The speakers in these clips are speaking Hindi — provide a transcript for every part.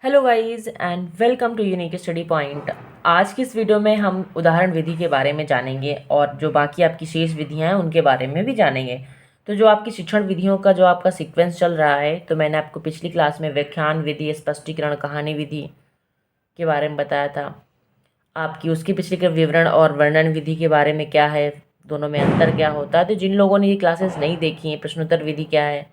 Hello guys and welcome to unique study point. आज की इस वीडियो में हम उदाहरण विधि के बारे में जानेंगे और जो बाकी आपकी शेष विधियां हैं उनके बारे में भी जानेंगे। तो जो आपकी शिक्षण विधियों का जो आपका सीक्वेंस चल रहा है, तो मैंने आपको पिछली क्लास में व्याख्यान विधि, स्पष्टीकरण, कहानी विधि के बारे में बताया था। आपकी उसकी पिछली के विवरण और वर्णन विधि के बारे में क्या है, दोनों में अंतर क्या होता है। तो जिन लोगों ने ये क्लासेस नहीं देखी हैं, प्रश्नोत्तर विधि क्या है,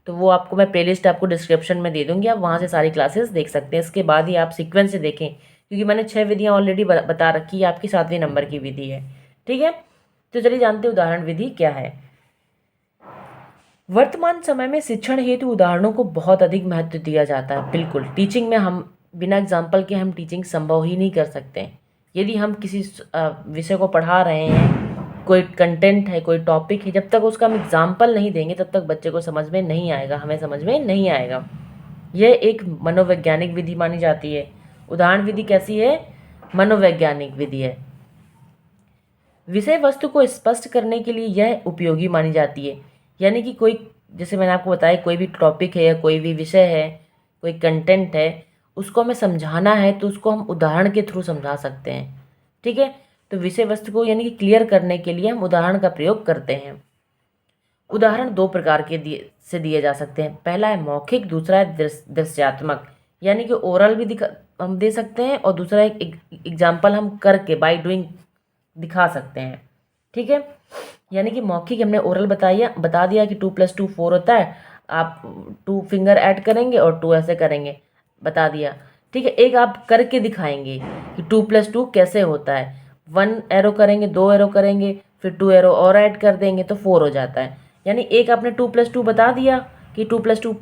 तो वो आपको मैं प्लेलिस्ट आपको डिस्क्रिप्शन में दे दूंगी, आप वहाँ से सारी क्लासेस देख सकते हैं। इसके बाद ही आप सीक्वेंस से देखें, क्योंकि मैंने 6 विधियाँ ऑलरेडी बता रखी है, आपकी 7वें नंबर की विधि है। ठीक है, तो चलिए जानते हैं उदाहरण विधि क्या है। वर्तमान समय में शिक्षण हेतु उदाहरणों को बहुत अधिक महत्व दिया जाता है। बिल्कुल, टीचिंग में हम बिना एग्जाम्पल के हम टीचिंग संभव ही नहीं कर सकते। यदि हम किसी विषय को पढ़ा रहे हैं, कोई कंटेंट है, कोई टॉपिक है, जब तक उसका हम एग्जाम्पल नहीं देंगे तब तक बच्चे को समझ में नहीं आएगा, हमें समझ में नहीं आएगा। यह एक मनोवैज्ञानिक विधि मानी जाती है। उदाहरण विधि कैसी है? मनोवैज्ञानिक विधि है। विषय वस्तु को स्पष्ट करने के लिए यह उपयोगी मानी जाती है। यानी कि कोई, जैसे मैंने आपको बताया, कोई भी टॉपिक है या कोई भी विषय है, कोई कंटेंट है, उसको हमें समझाना है तो उसको हम उदाहरण के थ्रू समझा सकते हैं। ठीक है, तो विषय वस्तु को यानी कि क्लियर करने के लिए हम उदाहरण का प्रयोग करते हैं। उदाहरण दो प्रकार के दिए जा सकते हैं। पहला है मौखिक, दूसरा है दृश्यात्मक। यानी कि ओरल भी हम दे सकते हैं, और दूसरा एक एग्जाम्पल हम करके बाय डूइंग दिखा सकते हैं। ठीक है, यानी कि मौखिक हमने ओरल बता दिया कि 2 + 2 4 होता है, आप 2 फिंगर ऐड करेंगे और 2 ऐसे करेंगे, बता दिया। ठीक है, एक आप करके दिखाएंगे कि 2 + 2 कैसे होता है। 1 एरो करेंगे, 2 एरो करेंगे, फिर 2 एरो और ऐड कर देंगे तो 4 हो जाता है। यानी एक आपने 2 + 2 बता दिया कि 2 + 2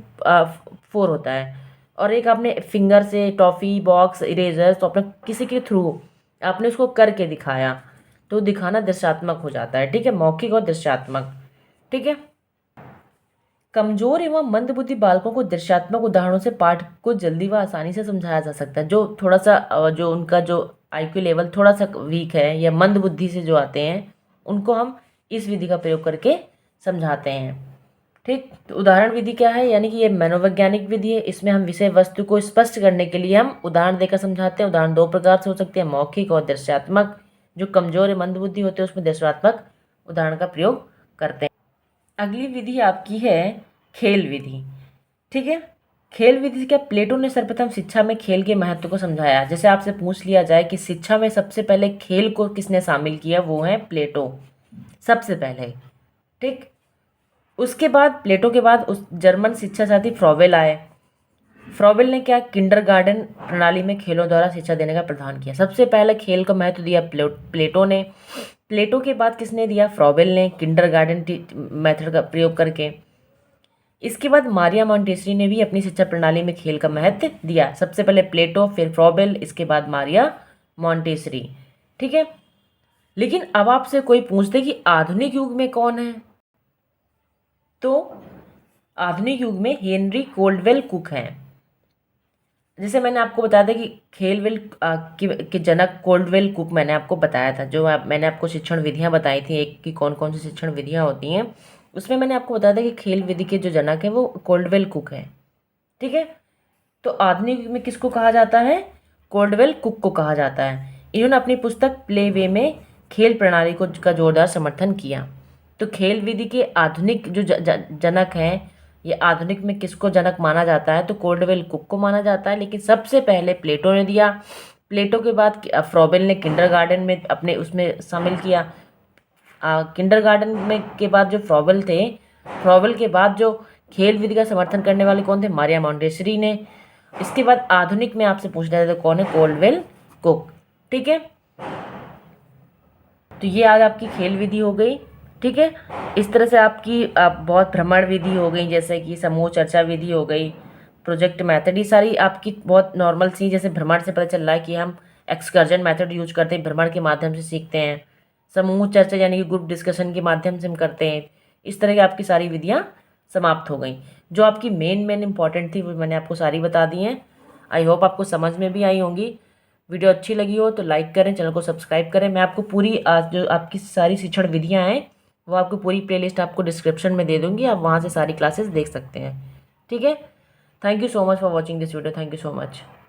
4 होता है, और एक आपने फिंगर से टॉफ़ी बॉक्स इरेजर, तो अपने किसी के थ्रू आपने उसको करके दिखाया, तो दिखाना दृश्यात्मक हो जाता है। ठीक है, मौखिक और दृश्यात्मक। ठीक है, कमजोर एवं मंदबुद्धि बालकों को दृश्यात्मक उदाहरणों से पाठ को जल्दी व आसानी से समझाया जा सकता है। जो थोड़ा सा जो उनका जो IQ लेवल थोड़ा सा वीक है या मंदबुद्धि से जो आते हैं, उनको हम इस विधि का प्रयोग करके समझाते हैं। ठीक, तो उदाहरण विधि क्या है? यानी कि ये मनोवैज्ञानिक विधि है। इसमें हम विषय वस्तु को स्पष्ट करने के लिए हम उदाहरण देकर समझाते हैं। उदाहरण दो प्रकार से हो सकते हैं, मौखिक और दृश्यात्मक। जो कमजोर या मंदबुद्धि होते हैं उसमें दृश्यात्मक उदाहरण का प्रयोग करते हैं। अगली विधि आपकी है खेल विधि। ठीक है, खेल विधि से क्या, प्लेटो ने सर्वप्रथम शिक्षा में खेल के महत्व को समझाया। जैसे आपसे पूछ लिया जाए कि शिक्षा में सबसे पहले खेल को किसने शामिल किया, वो है प्लेटो, सबसे पहले। ठीक, उसके बाद प्लेटो के बाद उस जर्मन शिक्षा साथी फ्रॉबेल आए। फ्रॉबेल ने क्या, किंडरगार्टन प्रणाली में खेलों द्वारा शिक्षा देने का प्रदान किया। सबसे पहले खेल को महत्व दिया प्लेटो ने। प्लेटो के बाद किसने दिया? फ्रॉबेल ने, किंडरगार्टन मेथड का प्रयोग करके। इसके बाद मारिया मॉन्टेसरी ने भी अपनी शिक्षा प्रणाली में खेल का महत्व दिया। सबसे पहले प्लेटो, फिर फ्रॉबेल, इसके बाद मारिया मॉन्टेसरी। ठीक है, लेकिन अब आपसे कोई पूछते कि आधुनिक युग में कौन है, तो आधुनिक युग में हेनरी कोल्डवेल कुक हैं। जैसे मैंने आपको बताया था कि खेलवेल के जनक कोल्डवेल कुक मैंने आपको बताया था। जो मैंने आपको शिक्षण विधियां बताई थी, एक की कौन कौन सी शिक्षण विधियां होती हैं, उसमें मैंने आपको बताया था कि खेल विधि के जो जनक हैं वो कोल्डवेल कुक हैं। ठीक है, तो आधुनिक युग में किसको कहा जाता है? कोल्डवेल कुक को कहा जाता है। इन्होंने अपनी पुस्तक प्ले वे में खेल प्रणाली को का जोरदार समर्थन किया। तो खेल विधि के आधुनिक जो जनक हैं, ये आधुनिक में किसको जनक माना जाता है? तो कोल्डवेल कुक को माना जाता है। लेकिन सबसे पहले प्लेटो ने दिया। प्लेटो के बाद फ्रॉबेल ने किंडरगार्टन में अपने उसमें शामिल किया। किंडरगार्टन में के बाद जो फ्रॉबेल थे, फ्रॉबेल के बाद जो खेल विधि का समर्थन करने वाले कौन थे? मारिया मॉन्टेसरी ने। इसके बाद आधुनिक में आपसे पूछ रहे थे कौन है? Caldwell cook. ठीक है, तो ये आज आपकी खेल विधि हो गई। ठीक है, इस तरह से आपकी बहुत भ्रमण विधि हो गई, जैसे कि समूह चर्चा विधि हो गई, प्रोजेक्ट मेथड, ये सारी आपकी बहुत नॉर्मल सी। जैसे भ्रमण से पता चल रहा है कि हम एक्सकर्जन मेथड यूज करते हैं, भ्रमण के माध्यम से सीखते हैं। समूह चर्चा यानी कि ग्रुप डिस्कशन के माध्यम से हम करते हैं। इस तरह की आपकी सारी विधियाँ समाप्त हो गई। जो आपकी मेन इंपॉर्टेंट थी वो मैंने आपको सारी बता दी हैं। आई होप आपको समझ में भी आई होंगी। वीडियो अच्छी लगी हो तो लाइक करें, चैनल को सब्सक्राइब करें। मैं आपको पूरी जो आपकी सारी शिक्षण विधियाँ हैं वो आपको पूरी प्लेलिस्ट आपको डिस्क्रिप्शन में दे दूँगी, आप वहाँ से सारी क्लासेस देख सकते हैं। ठीक है, thank you so much for watching this video, thank you so much.